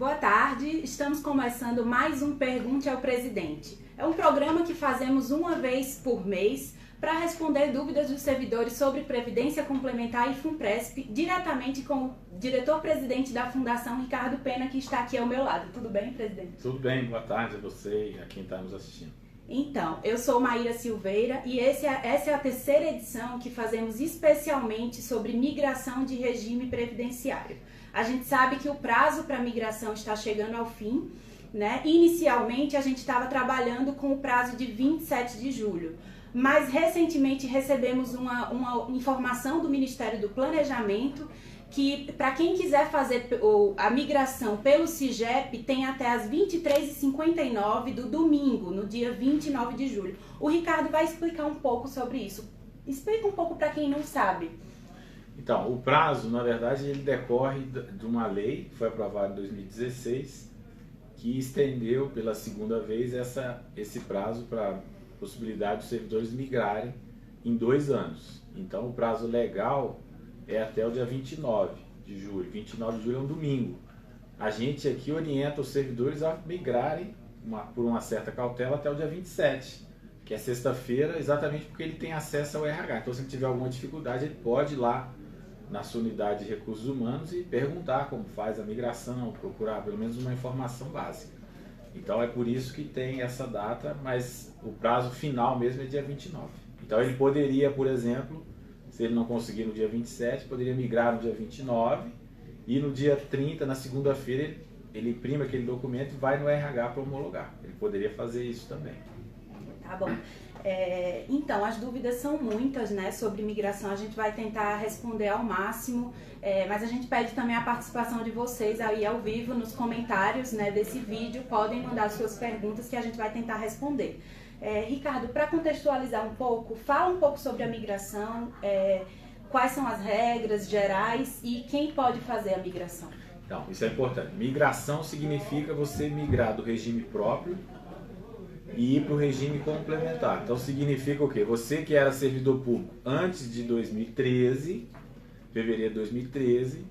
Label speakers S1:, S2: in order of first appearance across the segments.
S1: Boa tarde, estamos começando mais um Pergunte ao Presidente. É um programa que fazemos uma vez por mês para responder dúvidas dos servidores sobre Previdência Complementar e FUNPRESP, diretamente com o diretor-presidente da Fundação, Ricardo Pena, que está aqui ao meu lado. Tudo bem, presidente?
S2: Tudo bem, boa tarde a você e a quem está nos assistindo.
S1: Então, eu sou Maíra Silveira e essa é a terceira edição que fazemos especialmente sobre migração de regime previdenciário. A gente sabe que o prazo para migração está chegando ao fim, né? Inicialmente a gente estava trabalhando com o prazo de 27 de julho, mas recentemente recebemos uma informação do Ministério do Planejamento que para quem quiser fazer a migração pelo SIGEP tem até as 23h59 do domingo, no dia 29 de julho. O Ricardo vai explicar um pouco sobre isso. Explica um pouco para quem não sabe.
S2: Então, o prazo, na verdade, ele decorre de uma lei que foi aprovada em 2016, que estendeu pela segunda vez esse prazo para a possibilidade dos servidores migrarem em 2 anos. Então, o prazo legal é até o dia 29 de julho. 29 de julho é um domingo. A gente aqui orienta os servidores a migrarem por uma certa cautela até o dia 27, que é sexta-feira, exatamente porque ele tem acesso ao RH. Então, se ele tiver alguma dificuldade, ele pode ir lá na sua unidade de recursos humanos e perguntar como faz a migração, procurar pelo menos uma informação básica. Então, é por isso que tem essa data, mas o prazo final mesmo é dia 29. Então, ele poderia, por exemplo, se ele não conseguir no dia 27, poderia migrar no dia 29 e no dia 30, na segunda-feira, ele imprime aquele documento e vai no RH para homologar. Ele poderia fazer isso também.
S1: Tá bom. Então, as dúvidas são muitas, né, sobre migração. A gente vai tentar responder ao máximo, mas a gente pede também a participação de vocês aí ao vivo nos comentários, né, desse vídeo. Podem mandar suas perguntas que a gente vai tentar responder. Ricardo, para contextualizar um pouco, fala um pouco sobre a migração, quais são as regras gerais e quem pode fazer a migração.
S2: Então, isso é importante. Migração significa você migrar do regime próprio e ir para o regime complementar. Então, significa o quê? Você que era servidor público antes de 2013, fevereiro de 2013,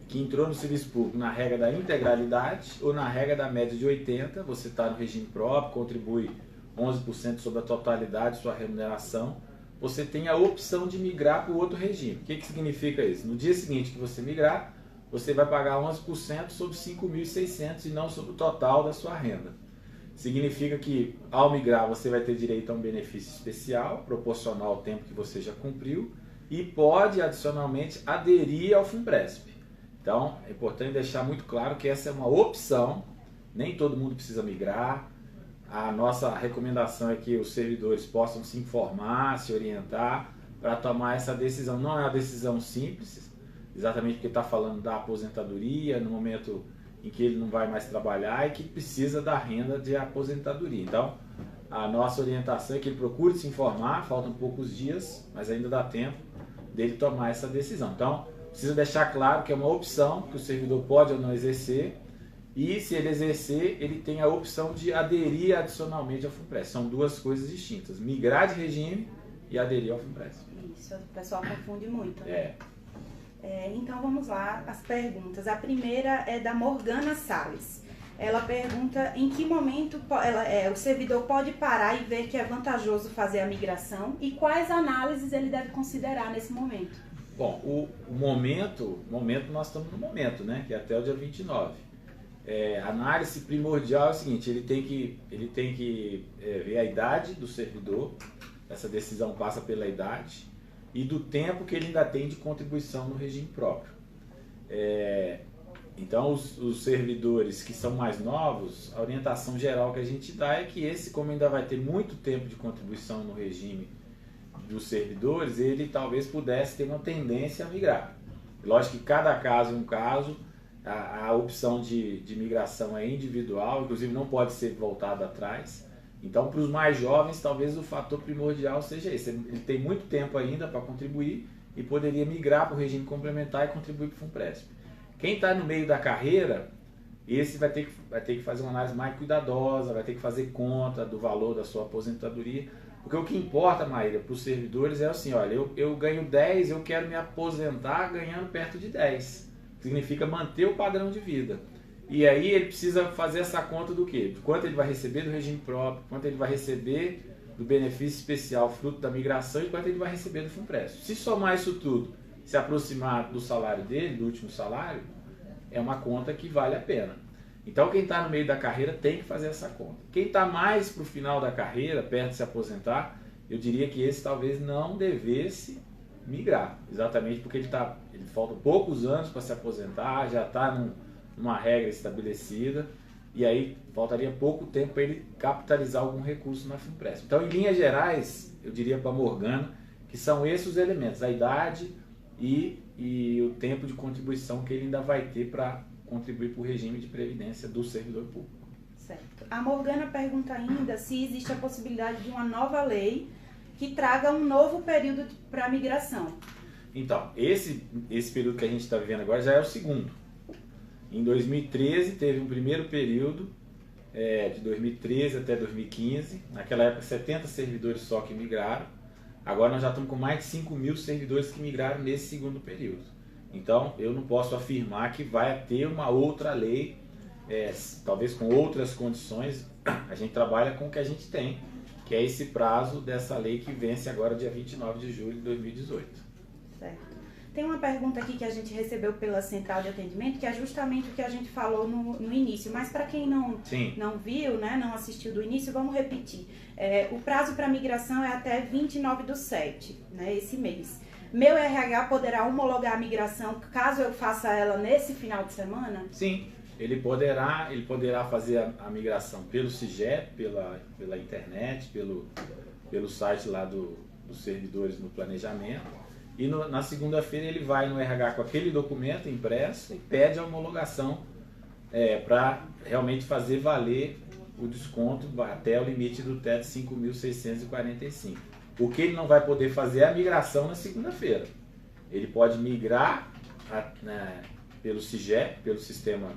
S2: que entrou no serviço público na regra da integralidade ou na regra da média de 80, você está no regime próprio, contribui 11% sobre a totalidade de sua remuneração, você tem a opção de migrar para o outro regime. O que significa isso? No dia seguinte que você migrar, você vai pagar 11% sobre 5.600 e não sobre o total da sua renda. Significa que ao migrar você vai ter direito a um benefício especial, proporcional ao tempo que você já cumpriu, e pode adicionalmente aderir ao FUNPRESP. Então, é importante deixar muito claro que essa é uma opção, nem todo mundo precisa migrar. A nossa recomendação é que os servidores possam se informar, se orientar para tomar essa decisão. Não é uma decisão simples, exatamente porque está falando da aposentadoria, no momento em que ele não vai mais trabalhar e que precisa da renda de aposentadoria. Então, a nossa orientação é que ele procure se informar, faltam poucos dias, mas ainda dá tempo dele tomar essa decisão. Então, precisa deixar claro que é uma opção que o servidor pode ou não exercer, e se ele exercer, ele tem a opção de aderir adicionalmente ao FUNPRESP. São duas coisas distintas, migrar de regime e aderir ao FUNPRESP.
S1: Isso, o pessoal confunde muito, né? Então vamos lá, as perguntas. A primeira é da Morgana Salles. Ela pergunta em que momento o servidor pode parar e ver que é vantajoso fazer a migração e quais análises ele deve considerar nesse momento.
S2: Bom, o momento nós estamos no momento, né? Que é até o dia 29. A análise primordial é o seguinte, ele tem que ver a idade do servidor, essa decisão passa pela idade, e do tempo que ele ainda tem de contribuição no regime próprio. Então, os servidores que são mais novos, a orientação geral que a gente dá é que como ainda vai ter muito tempo de contribuição no regime dos servidores, ele talvez pudesse ter uma tendência a migrar. Lógico que cada caso é um caso, a opção de migração é individual, inclusive não pode ser voltada atrás. Então, para os mais jovens, talvez o fator primordial seja esse. Ele tem muito tempo ainda para contribuir e poderia migrar para o regime complementar e contribuir para o FUNPRESP. Quem está no meio da carreira, esse vai ter que fazer uma análise mais cuidadosa, vai ter que fazer conta do valor da sua aposentadoria. Porque o que importa, Maíra, para os servidores é assim, olha, eu ganho 10, eu quero me aposentar ganhando perto de 10. significa manter o padrão de vida. E aí ele precisa fazer essa conta do quê? De quanto ele vai receber do regime próprio, quanto ele vai receber do benefício especial fruto da migração e quanto ele vai receber do FUNPRESP. Se somar isso tudo, se aproximar do salário dele, do último salário, é uma conta que vale a pena. Então quem está no meio da carreira tem que fazer essa conta. Quem está mais para o final da carreira, perto de se aposentar, eu diria que esse talvez não devesse migrar, exatamente porque ele falta poucos anos para se aposentar, já está numa regra estabelecida, e aí faltaria pouco tempo para ele capitalizar algum recurso na FUNPRESP. Então, em linhas gerais, eu diria para a Morgana que são esses os elementos, a idade e o tempo de contribuição que ele ainda vai ter para contribuir para o regime de previdência do servidor público.
S1: Certo. A Morgana pergunta ainda se existe a possibilidade de uma nova lei que traga um novo período para a migração.
S2: Então, esse período que a gente está vivendo agora já é o segundo. Em 2013 teve um primeiro período, de 2013 até 2015. Naquela época 70 servidores só que migraram. Agora nós já estamos com mais de 5 mil servidores que migraram nesse segundo período. Então eu não posso afirmar que vai ter uma outra lei, talvez com outras condições. A gente trabalha com o que a gente tem, que é esse prazo dessa lei que vence agora dia 29 de julho de 2018.
S1: Certo. Tem uma pergunta aqui que a gente recebeu pela central de atendimento, que é justamente o que a gente falou no início, mas para quem não viu, né, não assistiu do início, vamos repetir. O prazo para migração é até 29/7, né, esse mês. Meu RH poderá homologar a migração caso eu faça ela nesse final de semana?
S2: Sim, ele poderá fazer a migração pelo SIGEP, pela internet, pelo site lá dos servidores no planejamento. E na segunda-feira ele vai no RH com aquele documento impresso e pede a homologação para realmente fazer valer o desconto até o limite do teto 5.645. O que ele não vai poder fazer é a migração na segunda-feira. Ele pode migrar pelo SIGEP, pelo sistema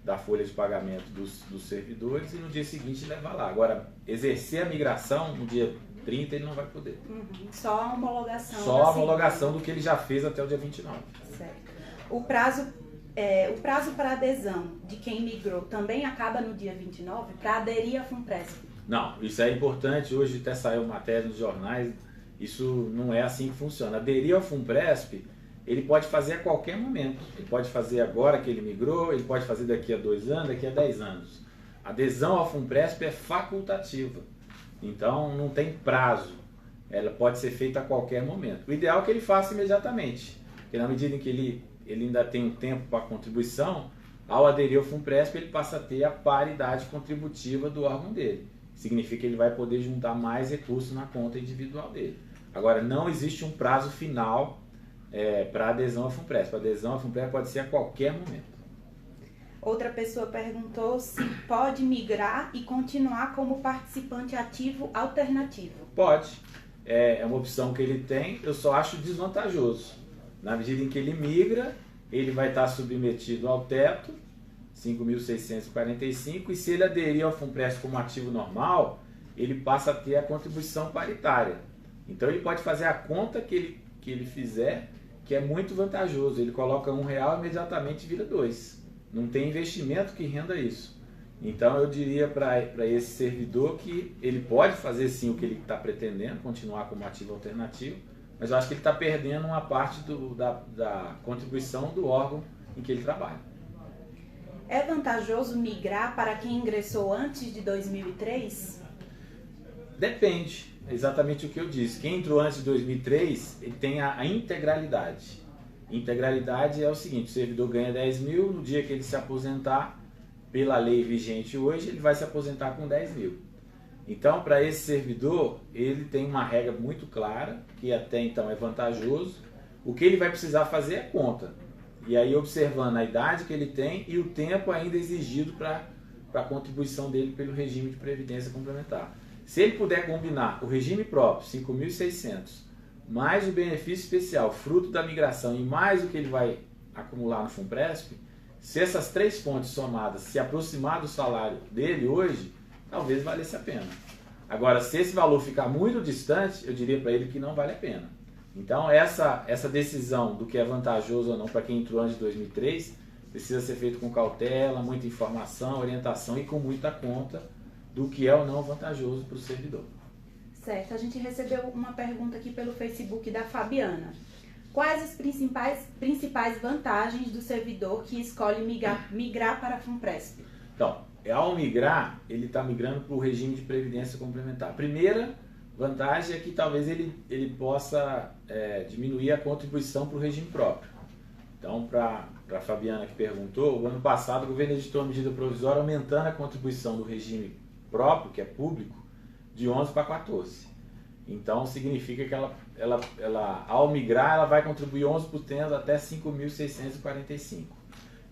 S2: da folha de pagamento dos servidores, e no dia seguinte levar lá. Agora, exercer a migração no dia 30 ele não vai poder.
S1: Só a homologação.
S2: Só a homologação do que ele já fez até o dia 29.
S1: Certo. O prazo para adesão de quem migrou também acaba no dia 29 para aderir à FUNPRESP?
S2: Não, isso é importante. Hoje até saiu matéria nos jornais. Isso não é assim que funciona. Aderir ao FUNPRESP, ele pode fazer a qualquer momento. Ele pode fazer agora que ele migrou, ele pode fazer daqui a 2 anos, daqui a 10 anos. A adesão ao FUNPRESP é facultativa. Então não tem prazo, ela pode ser feita a qualquer momento. O ideal é que ele faça imediatamente, porque na medida em que ele ainda tem um tempo para contribuição, ao aderir ao FUNPRESP ele passa a ter a paridade contributiva do órgão dele. Significa que ele vai poder juntar mais recursos na conta individual dele. Agora, não existe um prazo final para adesão ao FUNPRESP. A adesão ao FUNPRESP pode ser a qualquer momento.
S1: Outra pessoa perguntou se pode migrar e continuar como participante ativo alternativo.
S2: Pode. É uma opção que ele tem, eu só acho desvantajoso. Na medida em que ele migra, ele vai estar submetido ao teto, 5.645, e se ele aderir ao FUNPRESP como ativo normal, ele passa a ter a contribuição paritária. Então ele pode fazer a conta que ele fizer, que é muito vantajoso. Ele coloca R$1 e imediatamente vira 2. Não tem investimento que renda isso. Então eu diria para esse servidor que ele pode fazer sim o que ele está pretendendo, continuar como ativo alternativo, mas eu acho que ele está perdendo uma parte da contribuição do órgão em que ele trabalha.
S1: É vantajoso migrar para quem ingressou antes de 2003?
S2: Depende, é exatamente o que eu disse. Quem entrou antes de 2003, ele tem a integralidade. Integralidade é o seguinte: o servidor ganha 10 mil, no dia que ele se aposentar, pela lei vigente hoje, ele vai se aposentar com 10 mil. Então, para esse servidor, ele tem uma regra muito clara, que até então é vantajoso. O que ele vai precisar fazer é conta. E aí, observando a idade que ele tem e o tempo ainda exigido para a contribuição dele pelo regime de previdência complementar. Se ele puder combinar o regime próprio, 5.600, mais o benefício especial, fruto da migração, e mais o que ele vai acumular no FUNPRESP, se essas 3 fontes somadas se aproximar do salário dele hoje, talvez valesse a pena. Agora, se esse valor ficar muito distante, eu diria para ele que não vale a pena. Então, essa decisão do que é vantajoso ou não para quem entrou antes de 2003 precisa ser feito com cautela, muita informação, orientação e com muita conta do que é ou não vantajoso para o servidor.
S1: Certo, a gente recebeu uma pergunta aqui pelo Facebook da Fabiana. Quais as principais vantagens do servidor que escolhe migrar para a FUNPRESP?
S2: Então, ao migrar, ele está migrando para o regime de previdência complementar. A primeira vantagem é que talvez ele possa diminuir a contribuição para o regime próprio. Então, para a Fabiana que perguntou, o ano passado o governo editou uma medida provisória aumentando a contribuição do regime próprio, que é público, de 11 para 14. Então, significa que ela ao migrar, ela vai contribuir 11% até 5.645.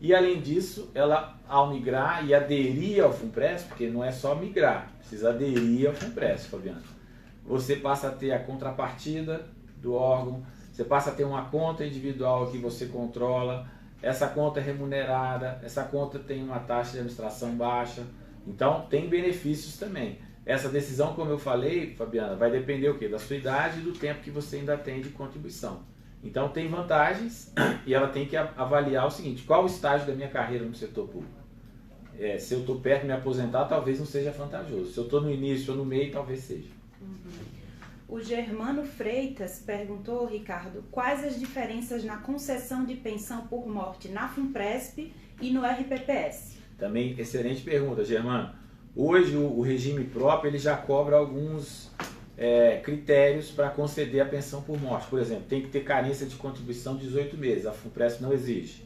S2: E, além disso, ela, ao migrar e aderir ao FUNPRESP, porque não é só migrar, precisa aderir ao FUNPRESP, Fabiano. Você passa a ter a contrapartida do órgão, você passa a ter uma conta individual que você controla, essa conta é remunerada, essa conta tem uma taxa de administração baixa, então tem benefícios também. Essa decisão, como eu falei, Fabiana, vai depender o quê? Da sua idade e do tempo que você ainda tem de contribuição. Então tem vantagens e ela tem que avaliar o seguinte: qual o estágio da minha carreira no setor público? Se eu estou perto de me aposentar, talvez não seja vantajoso. Se eu estou no início ou no meio, talvez seja.
S1: O Germano Freitas perguntou, Ricardo, quais as diferenças na concessão de pensão por morte na FUNPRESP e no RPPS?
S2: Também excelente pergunta, Germano. Hoje o regime próprio ele já cobra alguns critérios para conceder a pensão por morte. Por exemplo, tem que ter carência de contribuição de 18 meses, a FUNPRESP não exige.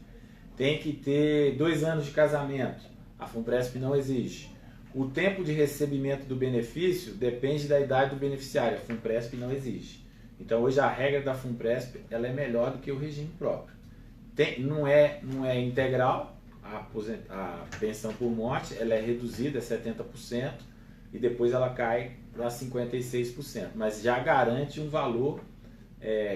S2: Tem que ter 2 anos de casamento, a FUNPRESP não exige. O tempo de recebimento do benefício depende da idade do beneficiário, a FUNPRESP não exige. Então hoje a regra da FUNPRESP ela é melhor do que o regime próprio. Não é integral, a pensão por morte ela é reduzida a 70% e depois ela cai para 56%, mas já garante um valor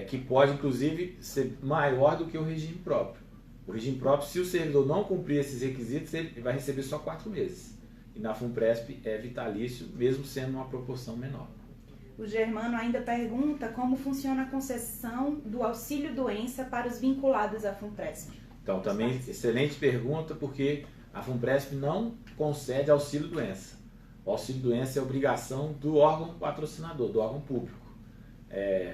S2: que pode inclusive ser maior do que o regime próprio. O regime próprio, se o servidor não cumprir esses requisitos, ele vai receber só 4 meses. E na FUNPRESP é vitalício, mesmo sendo uma proporção menor.
S1: O Germano ainda pergunta como funciona a concessão do auxílio-doença para os vinculados à FUNPRESP.
S2: Então, também excelente pergunta, porque a FUNPRESP não concede auxílio-doença. O auxílio-doença é obrigação do órgão patrocinador, do órgão público.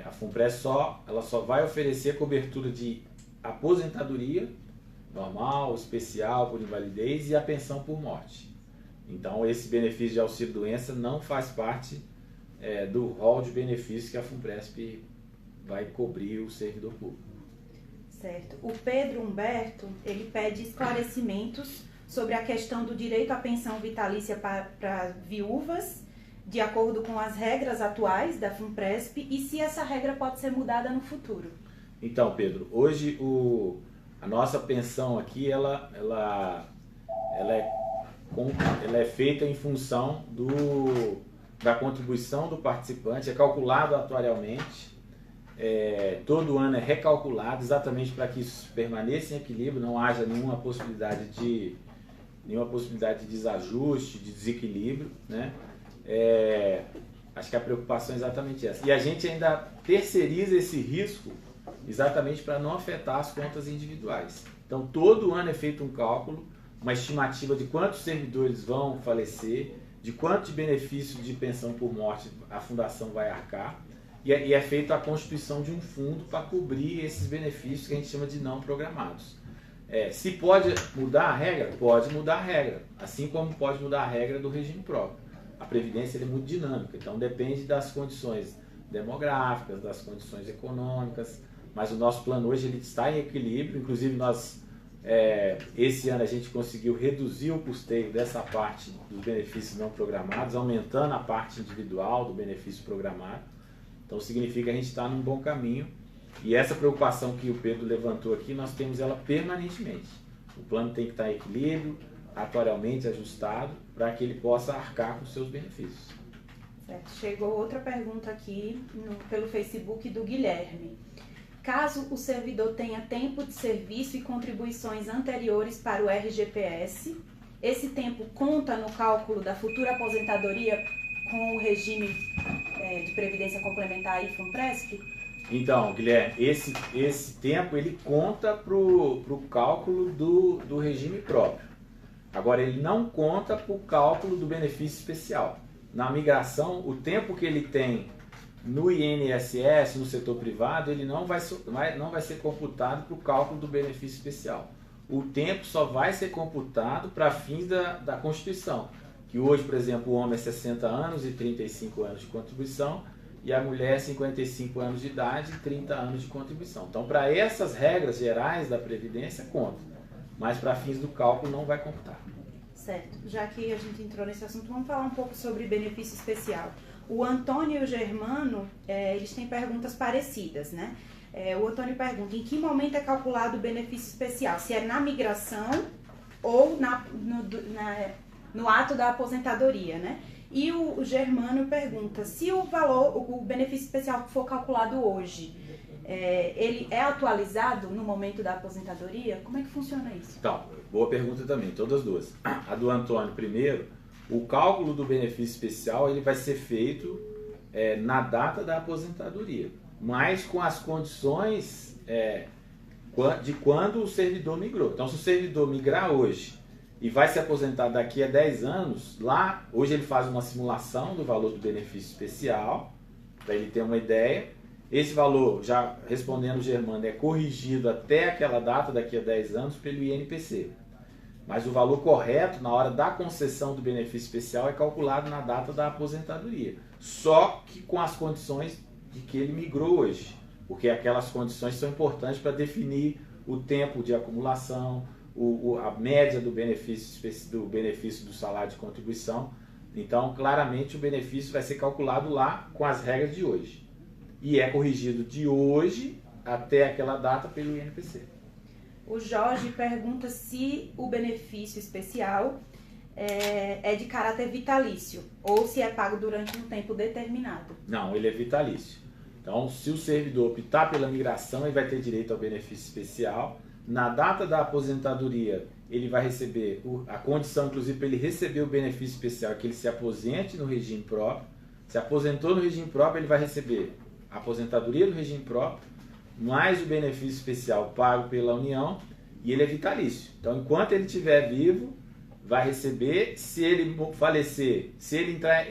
S2: A FUNPRESP ela só vai oferecer cobertura de aposentadoria, normal, especial, por invalidez e a pensão por morte. Então, esse benefício de auxílio-doença não faz parte do rol de benefícios que a FUNPRESP vai cobrir o servidor público.
S1: Certo. O Pedro Humberto, ele pede esclarecimentos sobre a questão do direito à pensão vitalícia para viúvas, de acordo com as regras atuais da FUNPRESP, e se essa regra pode ser mudada no futuro.
S2: Então, Pedro, hoje a nossa pensão aqui, ela é feita em função da contribuição do participante, é calculado atuarialmente, todo ano é recalculado exatamente para que isso permaneça em equilíbrio, não haja nenhuma possibilidade de desajuste, de desequilíbrio, né? Acho que a preocupação é exatamente essa. E a gente ainda terceiriza esse risco exatamente para não afetar as contas individuais. Então, todo ano é feito um cálculo, uma estimativa de quantos servidores vão falecer, de quantos benefícios de pensão por morte a fundação vai arcar, e é feita a constituição de um fundo para cobrir esses benefícios que a gente chama de não programados. Se pode mudar a regra? Pode mudar a regra, assim como pode mudar a regra do regime próprio. A Previdência é muito dinâmica, então depende das condições demográficas, das condições econômicas, mas o nosso plano hoje ele está em equilíbrio, inclusive esse ano a gente conseguiu reduzir o custeio dessa parte dos benefícios não programados, aumentando a parte individual do benefício programado. Então significa que a gente está num bom caminho e essa preocupação que o Pedro levantou aqui, nós temos ela permanentemente. O plano tem que estar em equilíbrio, atuarialmente ajustado, para que ele possa arcar com seus benefícios.
S1: Certo. Chegou outra pergunta aqui pelo Facebook do Guilherme. Caso o servidor tenha tempo de serviço e contribuições anteriores para o RGPS, esse tempo conta no cálculo da futura aposentadoria com o regime de previdência complementar e FUNPRESP?
S2: Então, Guilherme, esse tempo ele conta para o cálculo do regime próprio. Agora, ele não conta para o cálculo do benefício especial. Na migração, o tempo que ele tem no INSS, no setor privado, ele não vai ser computado para o cálculo do benefício especial. O tempo só vai ser computado para fins da Constituição. Que hoje, por exemplo, o homem é 60 anos e 35 anos de contribuição, e a mulher 55 anos de idade e 30 anos de contribuição. Então, para essas regras gerais da Previdência, conta. Mas para fins do cálculo não vai computar.
S1: Certo. Já que a gente entrou nesse assunto, vamos falar um pouco sobre benefício especial. O Antônio e o Germano, eles têm perguntas parecidas, né? O Antônio pergunta, em que momento é calculado o benefício especial? Se é na migração ou no ato da aposentadoria, né? E o Germano pergunta, se o benefício especial for calculado hoje, ele é atualizado no momento da aposentadoria? Como é que funciona isso?
S2: Então, boa pergunta também, todas duas. A do Antônio primeiro, o cálculo do benefício especial ele vai ser feito na data da aposentadoria, mas com as condições de quando o servidor migrou. Então, se o servidor migrar hoje e vai se aposentar daqui a 10 anos, hoje ele faz uma simulação do valor do benefício especial, para ele ter uma ideia. Esse valor, já respondendo o Germano, é corrigido até aquela data, daqui a 10 anos, pelo INPC. Mas o valor correto, na hora da concessão do benefício especial, é calculado na data da aposentadoria. Só que com as condições de que ele migrou hoje. Porque aquelas condições são importantes para definir o tempo de acumulação, a média do benefício do salário de contribuição. Então, claramente, o benefício vai ser calculado lá com as regras de hoje. E é corrigido de hoje até aquela data pelo INPC.
S1: O Jorge pergunta se o benefício especial é de caráter vitalício ou se é pago durante um tempo determinado.
S2: Não, ele é vitalício. Então, se o servidor optar pela migração, ele vai ter direito ao benefício especial. Na data da aposentadoria, ele vai receber a condição, inclusive, para ele receber o benefício especial, é que ele se aposente no regime próprio. Se aposentou no regime próprio, ele vai receber a aposentadoria no regime próprio, mais o benefício especial pago pela União, e ele é vitalício. Então, enquanto ele estiver vivo, vai receber. Se ele falecer, se ele entrar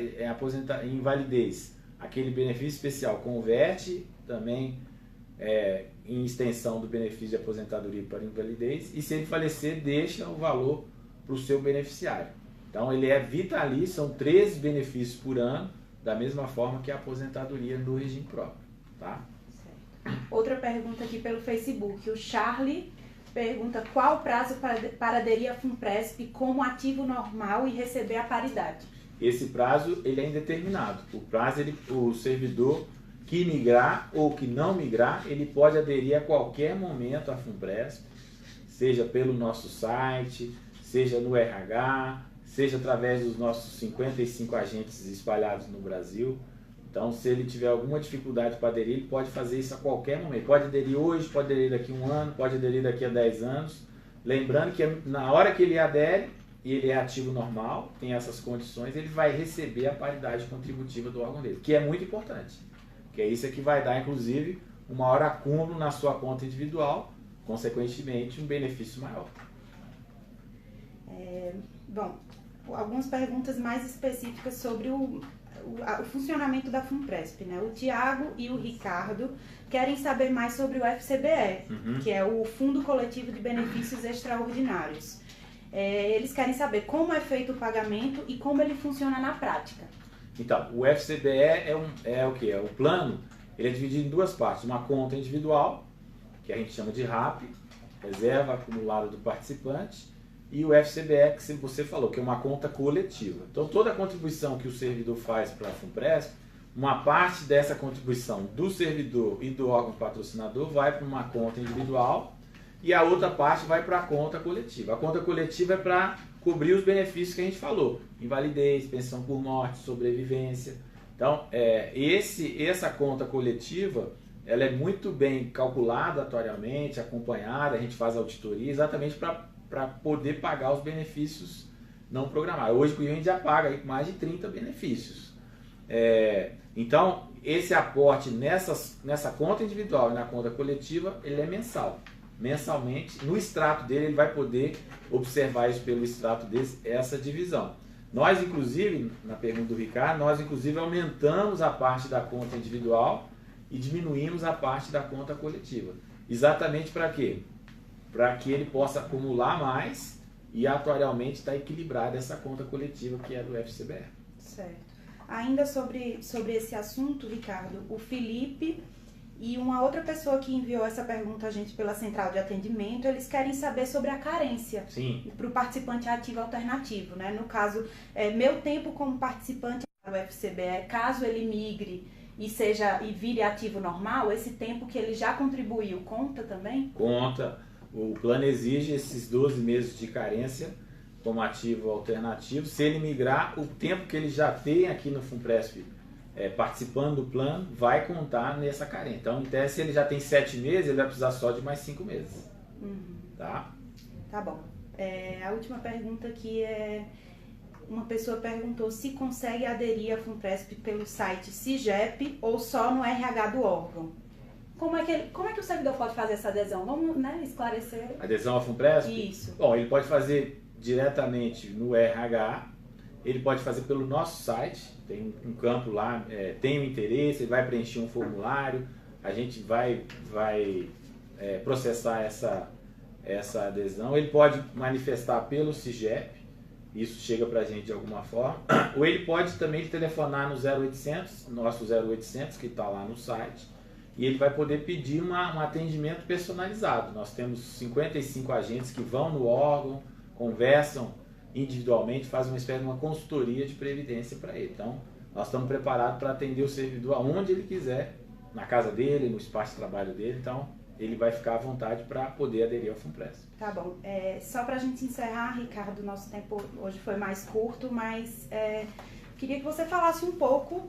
S2: em invalidez, aquele benefício especial converte também em extensão do benefício de aposentadoria para invalidez, e se ele falecer, deixa o valor para o seu beneficiário. Então, ele é vitalício, são 13 benefícios por ano, da mesma forma que a aposentadoria no regime próprio. Tá?
S1: Certo. Outra pergunta aqui pelo Facebook. O Charlie pergunta qual o prazo para aderir à FUNPRESP como ativo normal e receber a paridade.
S2: Esse prazo ele é indeterminado. O prazo, o servidor que migrar ou que não migrar, ele pode aderir a qualquer momento à FUNPRESP, seja pelo nosso site, seja no RH, seja através dos nossos 55 agentes espalhados no Brasil. Então, se ele tiver alguma dificuldade para aderir, ele pode fazer isso a qualquer momento. Pode aderir hoje, pode aderir daqui a 1 ano, pode aderir daqui a 10 anos. Lembrando que na hora que ele adere, e ele é ativo normal, tem essas condições, ele vai receber a paridade contributiva do órgão dele, que é muito importante. Que é isso que vai dar, inclusive, um maior acúmulo na sua conta individual, consequentemente, um benefício maior.
S1: Bom, algumas perguntas mais específicas sobre o funcionamento da FUNPRESP, né? O Tiago e o Ricardo querem saber mais sobre o FCBE, que é o Fundo Coletivo de Benefícios Extraordinários. Eles querem saber como é feito o pagamento e como ele funciona na prática.
S2: Então, o FCBE é o que? É o plano, ele é dividido em duas partes. Uma conta individual, que a gente chama de RAP, Reserva Acumulada do Participante, e o FCBE, que você falou, que é uma conta coletiva. Então, toda a contribuição que o servidor faz para a FUNPRESP, uma parte dessa contribuição do servidor e do órgão patrocinador vai para uma conta individual e a outra parte vai para a conta coletiva. A conta coletiva é para cobrir os benefícios que a gente falou, invalidez, pensão por morte, sobrevivência. Então, essa conta coletiva, ela é muito bem calculada atuarialmente, acompanhada, a gente faz auditoria exatamente para poder pagar os benefícios não programados. Hoje o cliente já paga aí mais de 30 benefícios. Então, esse aporte nessa conta individual e na conta coletiva, ele é mensal. Mensalmente, no extrato dele, ele vai poder observar isso pelo extrato desse, essa divisão. Nós, inclusive, na pergunta do Ricardo, nós, inclusive, aumentamos a parte da conta individual e diminuímos a parte da conta coletiva. Exatamente para quê? Para que ele possa acumular mais e atuarialmente está equilibrada essa conta coletiva que é do FCBR.
S1: Certo. Ainda sobre esse assunto, Ricardo, o Felipe e uma outra pessoa que enviou essa pergunta a gente pela central de atendimento, eles querem saber sobre a carência para o participante ativo alternativo, né? No caso, meu tempo como participante do FCBE, caso ele migre e vire ativo normal, esse tempo que ele já contribuiu, conta também?
S2: Conta. O plano exige esses 12 meses de carência como ativo alternativo. Se ele migrar, o tempo que ele já tem aqui no FUNPRESP participando do plano vai contar nessa carência. Então, em tese, se ele já tem 7 meses, ele vai precisar só de mais 5 meses. Tá?
S1: Tá bom. A última pergunta aqui uma pessoa perguntou se consegue aderir à FUNPRESP pelo site CIGEP ou só no RH do órgão. Como é que o servidor pode fazer essa adesão? Vamos, né, esclarecer.
S2: Adesão à FUNPRESP?
S1: Isso.
S2: Bom, ele pode fazer diretamente no RH, ele pode fazer pelo nosso site, tem um campo lá, tem um interesse, ele vai preencher um formulário, a gente vai processar essa adesão. Ele pode manifestar pelo CIGEP, isso chega para a gente de alguma forma, ou ele pode também telefonar no 0800, nosso 0800 que está lá no site, e ele vai poder pedir um atendimento personalizado. Nós temos 55 agentes que vão no órgão, conversam individualmente, fazem uma espécie de uma consultoria de previdência para ele. Então, nós estamos preparados para atender o servidor aonde ele quiser, na casa dele, no espaço de trabalho dele. Então, ele vai ficar à vontade para poder aderir ao FUNPRESP.
S1: Tá bom. Só para a gente encerrar, Ricardo, nosso tempo hoje foi mais curto, mas queria que você falasse um pouco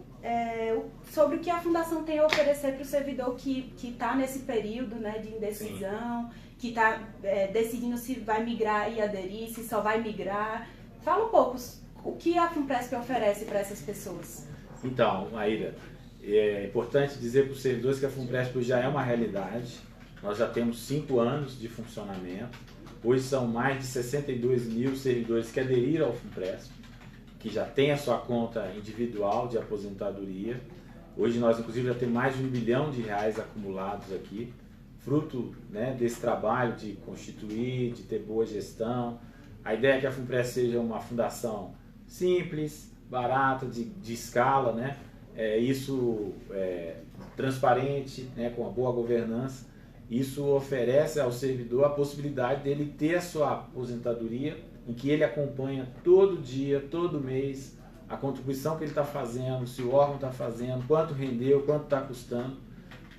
S1: sobre o que a Fundação tem a oferecer para o servidor que está nesse período, né, de indecisão. Sim. Que está decidindo se vai migrar e aderir, se só vai migrar. Fala um pouco o que a FUNPRESP oferece para essas pessoas.
S2: Então, Maíra, é importante dizer para os servidores que a FUNPRESP já é uma realidade. Nós já temos 5 anos de funcionamento. Hoje são mais de 62 mil servidores que aderiram ao FUNPRESP, que já tem a sua conta individual de aposentadoria. Hoje nós, inclusive, já temos mais de R$1 bilhão acumulados aqui, fruto, né, desse trabalho de constituir, de ter boa gestão. A ideia é que a FUNPRESP seja uma fundação simples, barata, de escala, né? Transparente, né, com uma boa governança. Isso oferece ao servidor a possibilidade dele ter a sua aposentadoria, em que ele acompanha todo dia, todo mês, a contribuição que ele está fazendo, se o órgão está fazendo, quanto rendeu, quanto está custando.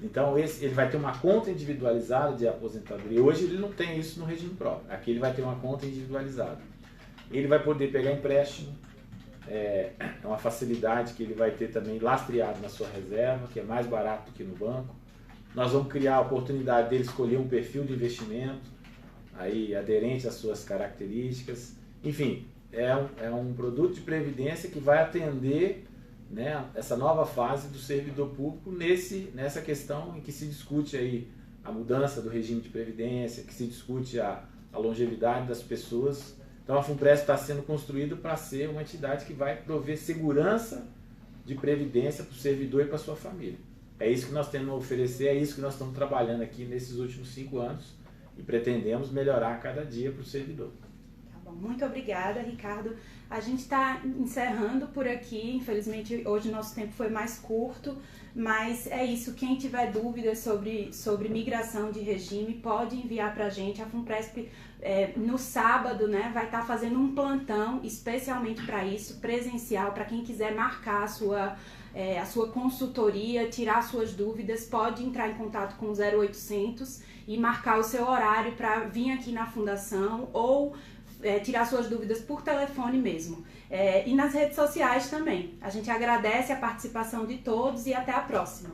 S2: Então, ele vai ter uma conta individualizada de aposentadoria. Hoje ele não tem isso no regime próprio. Aqui ele vai ter uma conta individualizada. Ele vai poder pegar empréstimo. É uma facilidade que ele vai ter também lastreado na sua reserva, que é mais barato do que no banco. Nós vamos criar a oportunidade dele escolher um perfil de investimento aí aderente às suas características. Enfim, é um produto de previdência que vai atender, né, essa nova fase do servidor público nessa questão em que se discute aí a mudança do regime de previdência, que se discute a longevidade das pessoas. Então a FUNPRESP está sendo construída para ser uma entidade que vai prover segurança de previdência para o servidor e para a sua família. É isso que nós temos a oferecer, é isso que nós estamos trabalhando aqui nesses últimos 5 anos e pretendemos melhorar a cada dia para o servidor.
S1: Muito obrigada, Ricardo. A gente está encerrando por aqui. Infelizmente, hoje o nosso tempo foi mais curto, mas é isso. Quem tiver dúvidas sobre migração de regime, pode enviar para a gente. A FUNPRESP, no sábado, né, vai estar fazendo um plantão especialmente para isso, presencial, para quem quiser marcar a sua consultoria, tirar suas dúvidas, pode entrar em contato com o 0800 e marcar o seu horário para vir aqui na Fundação ou tirar suas dúvidas por telefone mesmo. E nas redes sociais também. A gente agradece a participação de todos e até a próxima.